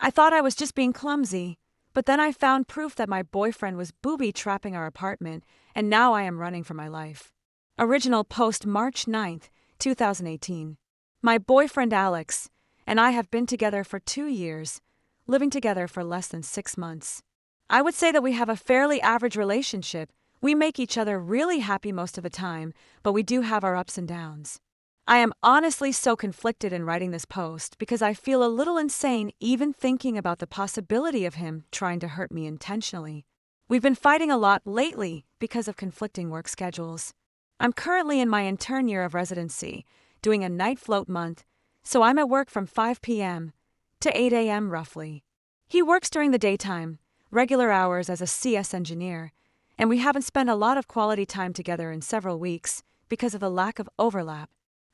I thought I was just being clumsy, but then I found proof that my boyfriend was booby-trapping our apartment, and now I am running for my life. Original post March 9th, 2018. My boyfriend Alex and I have been together for 2 years, living together for less than 6 months. I would say that we have a fairly average relationship. We make each other really happy most of the time, but we do have our ups and downs. I am honestly so conflicted in writing this post because I feel a little insane even thinking about the possibility of him trying to hurt me intentionally. We've been fighting a lot lately because of conflicting work schedules. I'm currently in my intern year of residency, doing a night float month, so I'm at work from 5 p.m. to 8 a.m. roughly. He works during the daytime, regular hours as a CS engineer, and we haven't spent a lot of quality time together in several weeks because of the lack of overlap.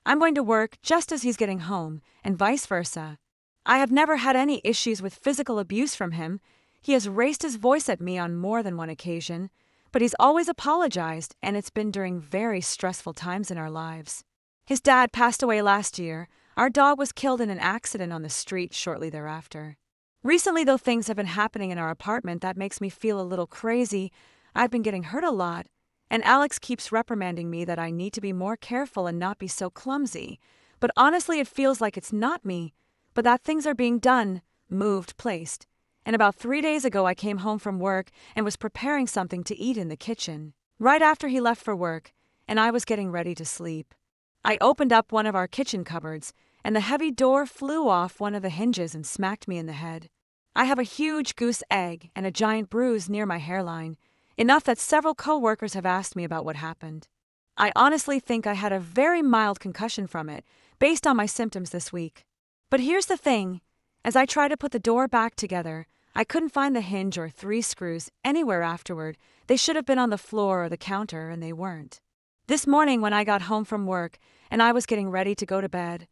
I'm going to work just as he's getting home, and vice versa. I have never had any issues with physical abuse from him. He has raised his voice at me on more than one occasion, but he's always apologized, and it's been during very stressful times in our lives. His dad passed away last year. Our dog was killed in an accident on the street shortly thereafter. Recently, though, things have been happening in our apartment that makes me feel a little crazy. I've been getting hurt a lot, and Alex keeps reprimanding me that I need to be more careful and not be so clumsy. But honestly, it feels like it's not me, but that things are being done, moved, placed. And about 3 days ago, I came home from work and was preparing something to eat in the kitchen, right after he left for work, and I was getting ready to sleep. I opened up one of our kitchen cupboards, and the heavy door flew off one of the hinges and smacked me in the head. I have a huge goose egg and a giant bruise near my hairline, enough that several co-workers have asked me about what happened. I honestly think I had a very mild concussion from it, based on my symptoms this week. But here's the thing. As I tried to put the door back together, I couldn't find the hinge or 3 screws anywhere afterward. They should have been on the floor or the counter, and they weren't. This morning when I got home from work and I was getting ready to go to bed,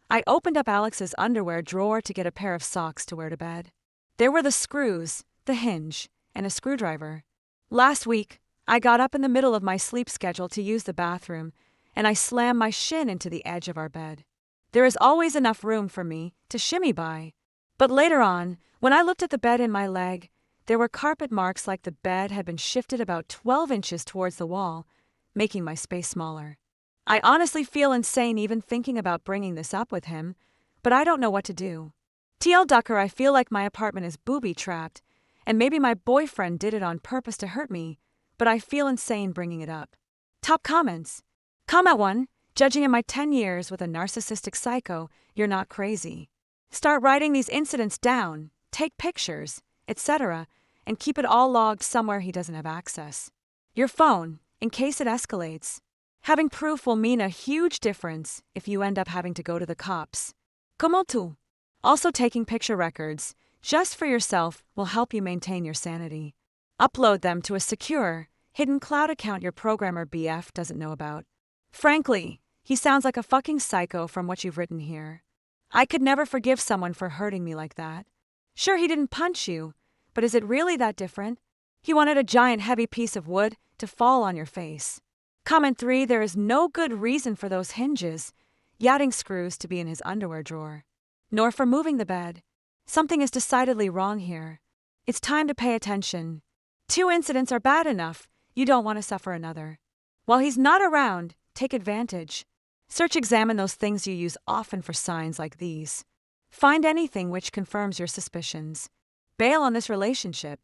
I opened up Alex's underwear drawer to get a pair of socks to wear to bed. There were the screws, the hinge, and a screwdriver. Last week, I got up in the middle of my sleep schedule to use the bathroom, and I slammed my shin into the edge of our bed. There is always enough room for me to shimmy by. But later on, when I looked at the bed in my leg, there were carpet marks like the bed had been shifted about 12 inches towards the wall, making my space smaller. I honestly feel insane even thinking about bringing this up with him, but I don't know what to do. TL Ducker, I feel like my apartment is booby-trapped, and maybe my boyfriend did it on purpose to hurt me, but I feel insane bringing it up. Top comments. Comment 1. Judging in my 10 years with a narcissistic psycho, you're not crazy. Start writing these incidents down, take pictures, etc., and keep it all logged somewhere he doesn't have access. Your phone, in case it escalates. Having proof will mean a huge difference if you end up having to go to the cops. Como tú? Also, taking picture records, just for yourself, will help you maintain your sanity. Upload them to a secure, hidden cloud account your programmer BF doesn't know about. Frankly, he sounds like a fucking psycho from what you've written here. I could never forgive someone for hurting me like that. Sure, he didn't punch you, but is it really that different? He wanted a giant heavy piece of wood to fall on your face. Comment 3. There is no good reason for those hinges, yachting screws to be in his underwear drawer, nor for moving the bed. Something is decidedly wrong here. It's time to pay attention. 2 incidents are bad enough. You don't want to suffer another. While he's not around, take advantage. Examine those things you use often for signs like these. Find anything which confirms your suspicions. Bail on this relationship.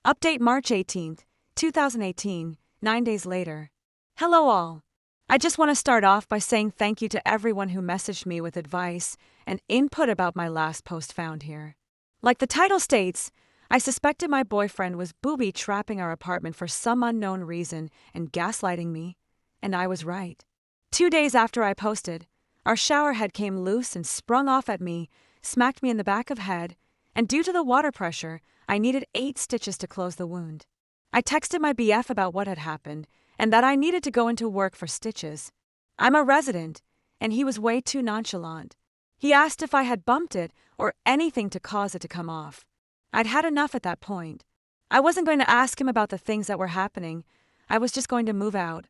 Update March 18th, 2018, 9 days later. Hello all. I just want to start off by saying thank you to everyone who messaged me with advice and input about my last post found here. Like the title states, I suspected my boyfriend was booby-trapping our apartment for some unknown reason and gaslighting me, and I was right. 2 days after I posted, our shower head came loose and sprung off at me, smacked me in the back of head, and due to the water pressure, I needed 8 stitches to close the wound. I texted my BF about what had happened and that I needed to go into work for stitches. I'm a resident, and he was way too nonchalant. He asked if I had bumped it or anything to cause it to come off. I'd had enough at that point. I wasn't going to ask him about the things that were happening. I was just going to move out,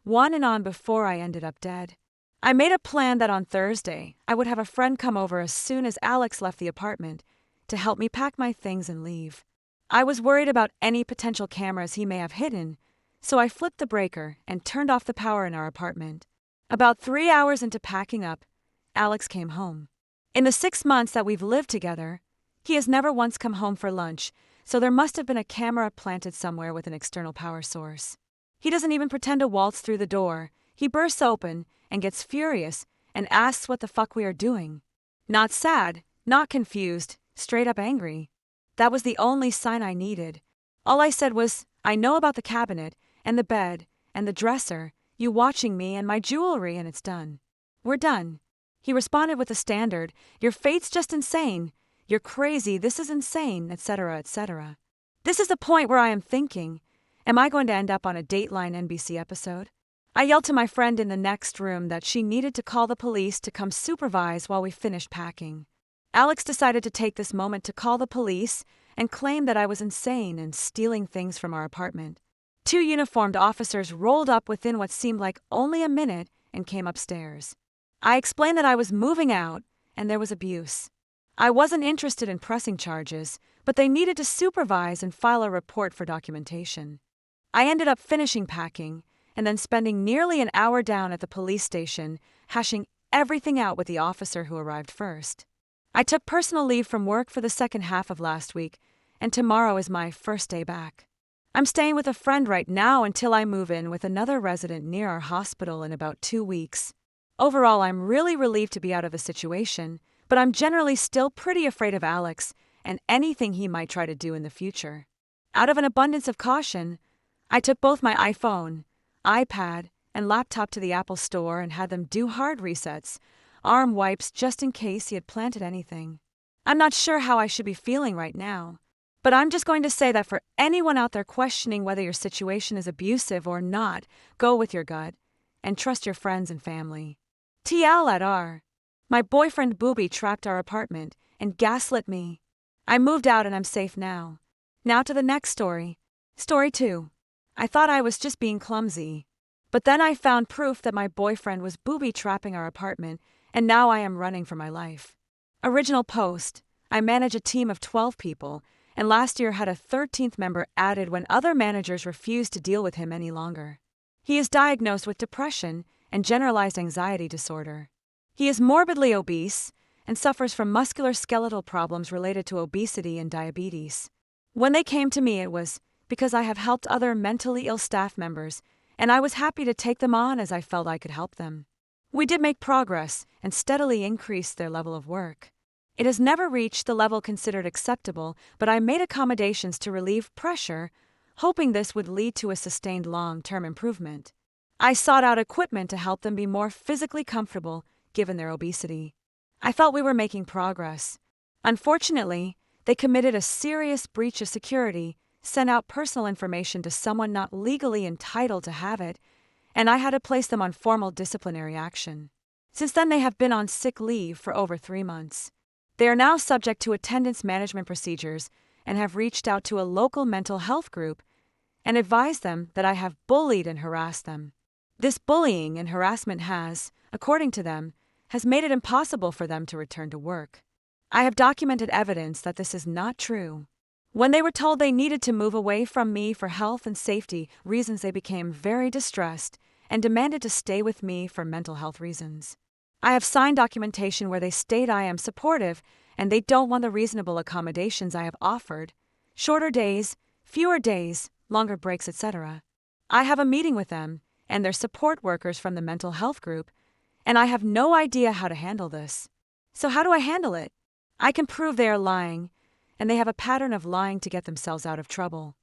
on and on before I ended up dead. I made a plan that on Thursday, I would have a friend come over as soon as Alex left the apartment, to help me pack my things and leave. I was worried about any potential cameras he may have hidden, so I flipped the breaker and turned off the power in our apartment. About 3 hours into packing up, Alex came home. In the 6 months that we've lived together, he has never once come home for lunch, so there must have been a camera planted somewhere with an external power source. He doesn't even pretend to waltz through the door. He bursts open and gets furious and asks what the fuck we are doing. Not sad, not confused, straight up angry. That was the only sign I needed. All I said was, I know about the cabinet, and the bed, and the dresser, you watching me and my jewelry, and it's done. We're done. He responded with the standard, your fate's just insane, you're crazy, this is insane, etc., etc. This is the point where I am thinking, am I going to end up on a Dateline NBC episode? I yelled to my friend in the next room that she needed to call the police to come supervise while we finished packing. Alex decided to take this moment to call the police and claim that I was insane and stealing things from our apartment. 2 uniformed officers rolled up within what seemed like only a minute and came upstairs. I explained that I was moving out and there was abuse. I wasn't interested in pressing charges, but they needed to supervise and file a report for documentation. I ended up finishing packing and then spending nearly an hour down at the police station, hashing everything out with the officer who arrived first. I took personal leave from work for the second half of last week, and tomorrow is my first day back. I'm staying with a friend right now until I move in with another resident near our hospital in about 2 weeks. Overall, I'm really relieved to be out of the situation, but I'm generally still pretty afraid of Alex and anything he might try to do in the future. Out of an abundance of caution, I took both my iPhone, iPad, and laptop to the Apple Store and had them do hard resets, arm wipes just in case he had planted anything. I'm not sure how I should be feeling right now, but I'm just going to say that for anyone out there questioning whether your situation is abusive or not, go with your gut and trust your friends and family. TL@R. My boyfriend booby-trapped our apartment and gaslit me. I moved out and I'm safe now. Now to the next story. Story 2. I thought I was just being clumsy. But then I found proof that my boyfriend was booby-trapping our apartment, and now I am running for my life. Original post. I manage a team of 12 people, and last year had a 13th member added when other managers refused to deal with him any longer. He is diagnosed with depression and generalized anxiety disorder. He is morbidly obese and suffers from musculoskeletal problems related to obesity and diabetes. When they came to me, it was because I have helped other mentally ill staff members, and I was happy to take them on as I felt I could help them. We did make progress and steadily increased their level of work. It has never reached the level considered acceptable, but I made accommodations to relieve pressure, hoping this would lead to a sustained long-term improvement. I sought out equipment to help them be more physically comfortable given their obesity. I felt we were making progress. Unfortunately, they committed a serious breach of security, sent out personal information to someone not legally entitled to have it, and I had to place them on formal disciplinary action. Since then, they have been on sick leave for over 3 months. They are now subject to attendance management procedures and have reached out to a local mental health group and advised them that I have bullied and harassed them. This bullying and harassment has, according to them, has made it impossible for them to return to work. I have documented evidence that this is not true. When they were told they needed to move away from me for health and safety reasons, they became very distressed and demanded to stay with me for mental health reasons. I have signed documentation where they state I am supportive and they don't want the reasonable accommodations I have offered, shorter days, fewer days, longer breaks, etc. I have a meeting with them and their support workers from the mental health group, and I have no idea how to handle this. So how do I handle it? I can prove they are lying, and they have a pattern of lying to get themselves out of trouble.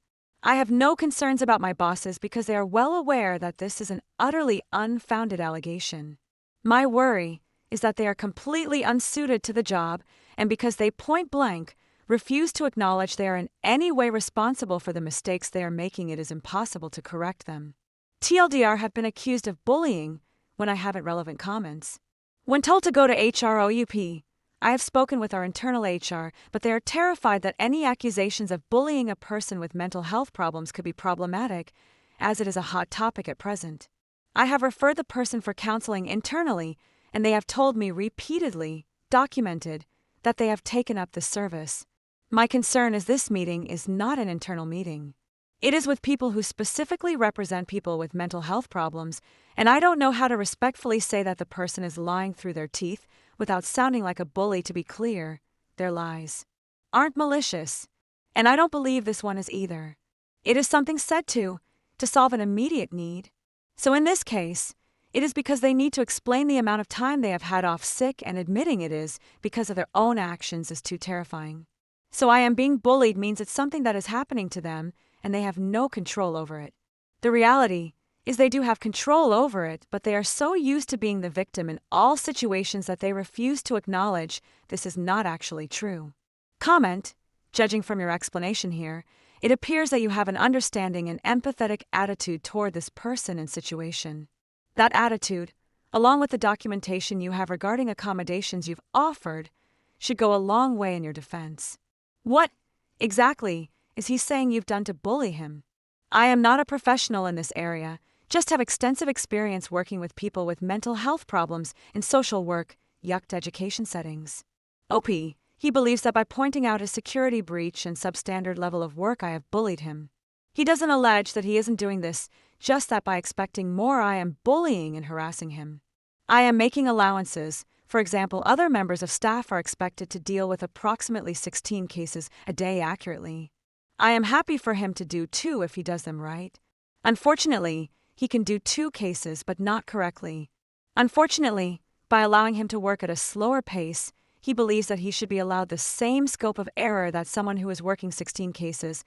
I have no concerns about my bosses because they are well aware that this is an utterly unfounded allegation. My worry is that they are completely unsuited to the job, and because they point blank refuse to acknowledge they are in any way responsible for the mistakes they are making, it is impossible to correct them. TLDR have been accused of bullying when I haven't relevant comments. When told to go to HROUP, I have spoken with our internal HR, but they are terrified that any accusations of bullying a person with mental health problems could be problematic, as it is a hot topic at present. I have referred the person for counseling internally, and they have told me repeatedly, documented, that they have taken up this service. My concern is this meeting is not an internal meeting. It is with people who specifically represent people with mental health problems, and I don't know how to respectfully say that the person is lying through their teeth without sounding like a bully. To be clear, their lies aren't malicious, and I don't believe this one is either. It is something said to solve an immediate need. So in this case, it is because they need to explain the amount of time they have had off sick, and admitting it is because of their own actions is too terrifying. So I am being bullied means it's something that is happening to them, and they have no control over it. The reality is they do have control over it, but they are so used to being the victim in all situations that they refuse to acknowledge this is not actually true. Comment: judging from your explanation here, it appears that you have an understanding and empathetic attitude toward this person and situation. That attitude, along with the documentation you have regarding accommodations you've offered, should go a long way in your defense. What exactly is he saying you've done to bully him? I am not a professional in this area, just have extensive experience working with people with mental health problems in social work, yucked education settings. OP, he believes that by pointing out his security breach and substandard level of work I have bullied him. He doesn't allege that he isn't doing this, just that by expecting more I am bullying and harassing him. I am making allowances. For example, other members of staff are expected to deal with approximately 16 cases a day accurately. I am happy for him to do 2 if he does them right. Unfortunately, he can do 2 cases but not correctly. Unfortunately, by allowing him to work at a slower pace, he believes that he should be allowed the same scope of error that someone who is working 16 cases,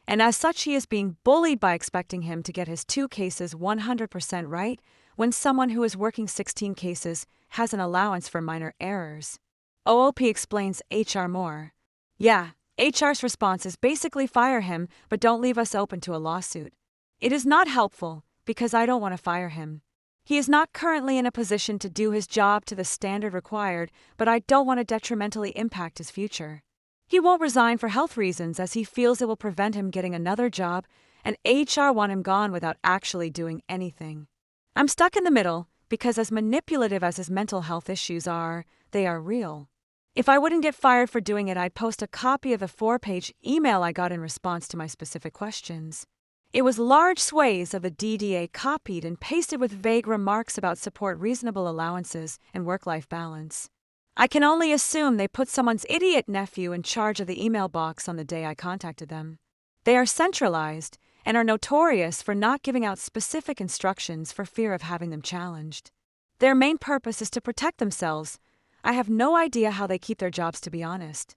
and as such he is being bullied by expecting him to get his 2 cases 100% right when someone who is working 16 cases has an allowance for minor errors. OOP explains HR more. Yeah, HR's response is basically fire him, but don't leave us open to a lawsuit. It is not helpful, because I don't want to fire him. He is not currently in a position to do his job to the standard required, but I don't want to detrimentally impact his future. He won't resign for health reasons as he feels it will prevent him getting another job, and HR want him gone without actually doing anything. I'm stuck in the middle, because as manipulative as his mental health issues are, they are real. If I wouldn't get fired for doing it, I'd post a copy of the 4-page email I got in response to my specific questions. It was large swathes of the DDA copied and pasted with vague remarks about support reasonable allowances and work-life balance. I can only assume they put someone's idiot nephew in charge of the email box on the day I contacted them. They are centralized and are notorious for not giving out specific instructions for fear of having them challenged. Their main purpose is to protect themselves. I have no idea how they keep their jobs, to be honest.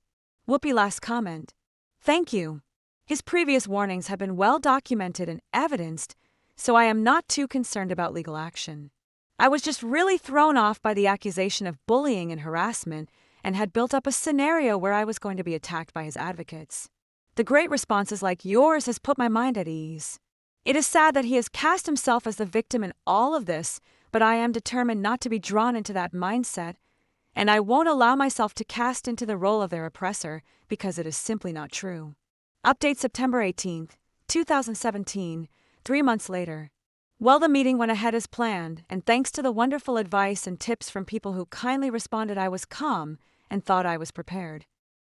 Whoopi last comment. Thank you. His previous warnings have been well documented and evidenced, so I am not too concerned about legal action. I was just really thrown off by the accusation of bullying and harassment and had built up a scenario where I was going to be attacked by his advocates. The great responses like yours has put my mind at ease. It is sad that he has cast himself as the victim in all of this, but I am determined not to be drawn into that mindset, and I won't allow myself to cast into the role of their oppressor because it is simply not true. Update September 18, 2017, 3 months later. Well, the meeting went ahead as planned, and thanks to the wonderful advice and tips from people who kindly responded, I was calm and thought I was prepared.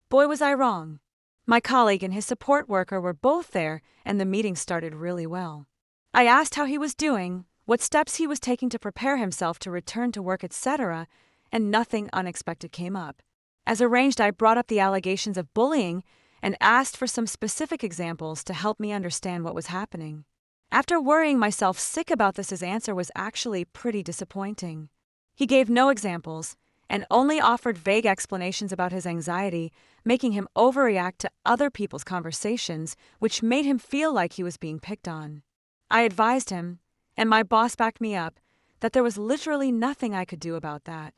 Boy, was I wrong. My colleague and his support worker were both there, and the meeting started really well. I asked how he was doing, what steps he was taking to prepare himself to return to work, etc., and nothing unexpected came up. As arranged, I brought up the allegations of bullying and asked for some specific examples to help me understand what was happening. After worrying myself sick about this, his answer was actually pretty disappointing. He gave no examples and only offered vague explanations about his anxiety, making him overreact to other people's conversations, which made him feel like he was being picked on. I advised him, and my boss backed me up, that there was literally nothing I could do about that.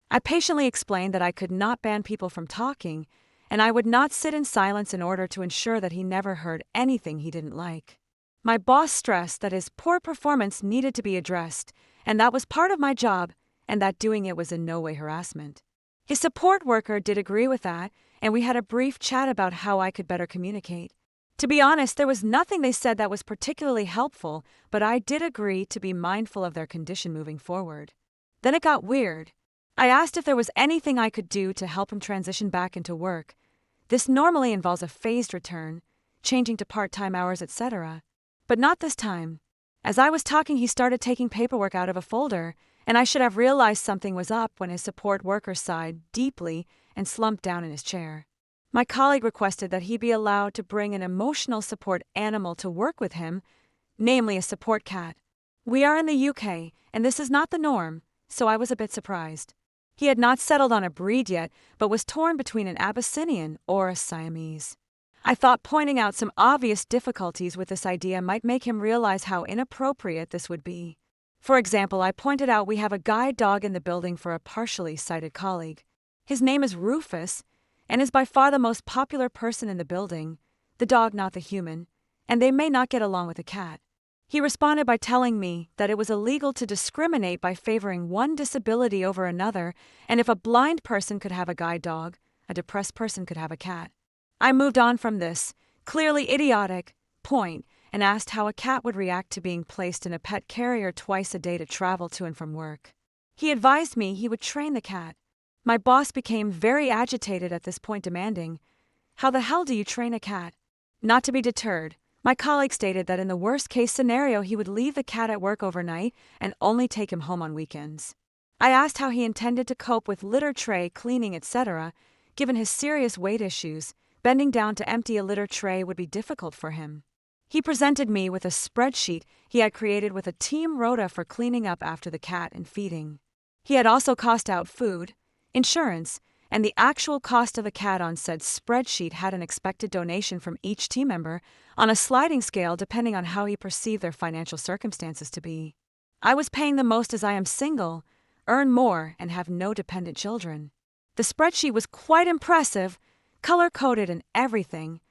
I patiently explained that I could not ban people from talking, and I would not sit in silence in order to ensure that he never heard anything he didn't like. My boss stressed that his poor performance needed to be addressed, and that was part of my job, and that doing it was in no way harassment. His support worker did agree with that, and we had a brief chat about how I could better communicate. To be honest, there was nothing they said that was particularly helpful, but I did agree to be mindful of their condition moving forward. Then it got weird. I asked if there was anything I could do to help him transition back into work. This normally involves a phased return, changing to part-time hours, etc. But not this time. As I was talking, he started taking paperwork out of a folder, and I should have realized something was up when his support worker sighed deeply and slumped down in his chair. My colleague requested that he be allowed to bring an emotional support animal to work with him, namely a support cat. We are in the UK, and this is not the norm, so I was a bit surprised. He had not settled on a breed yet, but was torn between an Abyssinian or a Siamese. I thought pointing out some obvious difficulties with this idea might make him realize how inappropriate this would be. For example, I pointed out we have a guide dog in the building for a partially sighted colleague. His name is Rufus, and is by far the most popular person in the building, the dog not the human, and they may not get along with the cat. He responded by telling me that it was illegal to discriminate by favoring one disability over another, and if a blind person could have a guide dog, a depressed person could have a cat. I moved on from this, clearly idiotic, point, and asked how a cat would react to being placed in a pet carrier twice a day to travel to and from work. He advised me he would train the cat. My boss became very agitated at this point, demanding, "How the hell do you train a cat?" Not to be deterred, my colleague stated that in the worst-case scenario he would leave the cat at work overnight and only take him home on weekends. I asked how he intended to cope with litter tray cleaning, etc. Given his serious weight issues, bending down to empty a litter tray would be difficult for him. He presented me with a spreadsheet he had created with a team rota for cleaning up after the cat and feeding. He had also cost out food, insurance, and the actual cost of the cat on said spreadsheet had an expected donation from each team member on a sliding scale depending on how he perceived their financial circumstances to be. I was paying the most as I am single, earn more, and have no dependent children. The spreadsheet was quite impressive, color-coded and everything.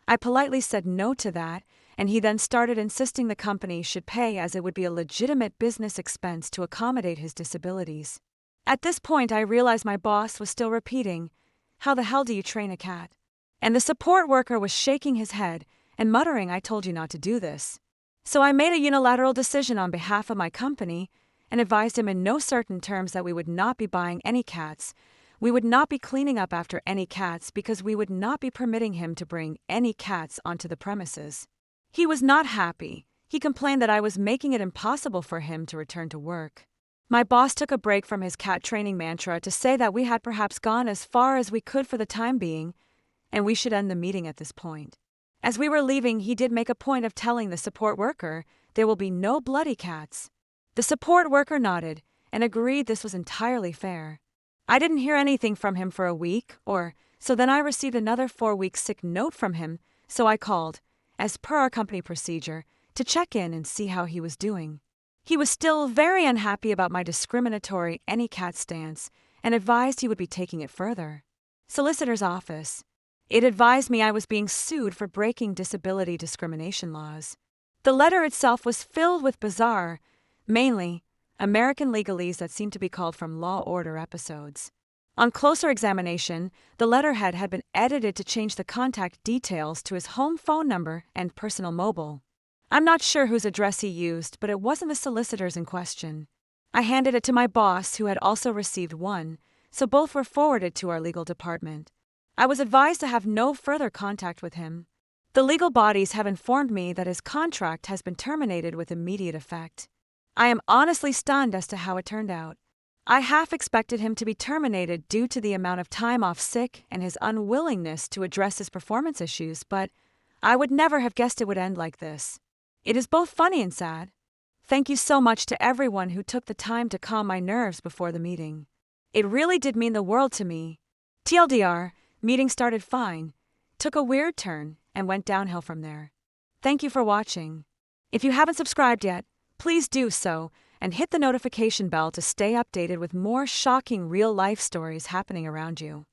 I politely said no to that, and he then started insisting the company should pay as it would be a legitimate business expense to accommodate his disabilities. At this point, I realized my boss was still repeating, "How the hell do you train a cat?" And the support worker was shaking his head and muttering, "I told you not to do this." So I made a unilateral decision on behalf of my company and advised him in no certain terms that we would not be buying any cats, we would not be cleaning up after any cats because we would not be permitting him to bring any cats onto the premises. He was not happy. He complained that I was making it impossible for him to return to work. My boss took a break from his cat training mantra to say that we had perhaps gone as far as we could for the time being, and we should end the meeting at this point. As we were leaving, he did make a point of telling the support worker there will be no bloody cats. The support worker nodded and agreed this was entirely fair. I didn't hear anything from him for a week, so then I received another 4-week sick note from him, so I called, as per our company procedure, to check in and see how he was doing. He was still very unhappy about my discriminatory any cat stance and advised he would be taking it further. Solicitor's office. It advised me I was being sued for breaking disability discrimination laws. The letter itself was filled with bizarre, mainly American legalese that seemed to be called from Law Order episodes. On closer examination, the letterhead had been edited to change the contact details to his home phone number and personal mobile. I'm not sure whose address he used, but it wasn't the solicitor's in question. I handed it to my boss, who had also received one, so both were forwarded to our legal department. I was advised to have no further contact with him. The legal bodies have informed me that his contract has been terminated with immediate effect. I am honestly stunned as to how it turned out. I half expected him to be terminated due to the amount of time off sick and his unwillingness to address his performance issues, but I would never have guessed it would end like this. It is both funny and sad. Thank you so much to everyone who took the time to calm my nerves before the meeting. It really did mean the world to me. TLDR, meeting started fine, took a weird turn, and went downhill from there. Thank you for watching. If you haven't subscribed yet, please do so and hit the notification bell to stay updated with more shocking real-life stories happening around you.